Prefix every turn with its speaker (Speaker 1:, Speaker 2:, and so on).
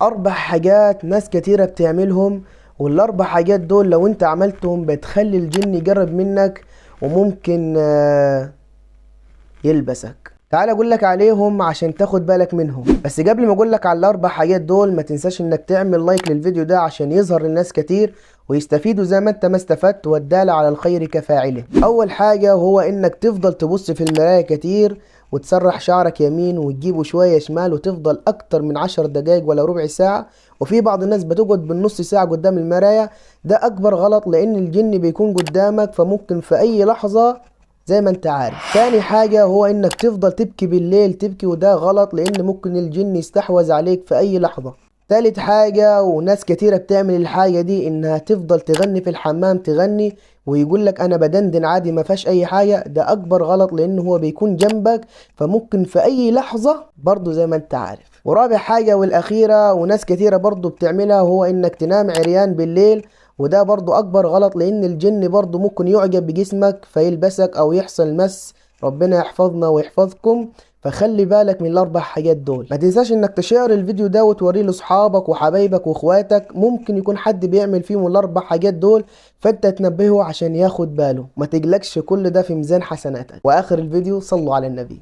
Speaker 1: اربع حاجات ناس كتيرة بتعملهم، والاربع حاجات دول لو انت عملتهم بتخلي الجن يقرب منك وممكن يلبسك. تعال اقول لك عليهم عشان تاخد بالك منهم. بس قبل ما اقول لك على الاربع حاجات دول ما تنساش انك تعمل لايك للفيديو ده عشان يظهر للناس كتير ويستفيدوا زي ما انت ما استفدت، والدال على الخير كفاعله. اول حاجة هو انك تفضل تبص في المراية كتير وتسرح شعرك يمين وتجيبه شوية شمال وتفضل اكتر من 10 دقايق ولا ربع ساعة. وفي بعض الناس بتقعد بالنص ساعة قدام المراية. ده اكبر غلط لان الجن بيكون قدامك فممكن في اي لحظة زي ما انت عارف. تاني حاجة هو انك تفضل تبكي بالليل تبكي، وده غلط لان ممكن الجن يستحوذ عليك في اي لحظة. تالت حاجة وناس كتيرة بتعمل الحاجة دي انها تفضل تغني في الحمام تغني ويقول لك انا بدندن عادي ما فيهاش اي حاجة. ده اكبر غلط لان هو بيكون جنبك فممكن في اي لحظة برضو زي ما انت عارف. ورابع حاجة والاخيرة وناس كتيرة برضو بتعملها هو انك تنام عريان بالليل، وده برضو اكبر غلط لان الجن برضو ممكن يعجب بجسمك فيلبسك او يحصل مس. ربنا يحفظنا ويحفظكم. فخلي بالك من الاربع حاجات دول. ما تنساش انك تشير الفيديو ده وتوريه لاصحابك وحبايبك واخواتك، ممكن يكون حد بيعمل فيهم الاربع حاجات دول فانت تنبهه عشان ياخد باله. ما تقلقش، كل ده في ميزان حسناتك. واخر الفيديو صلوا على النبي.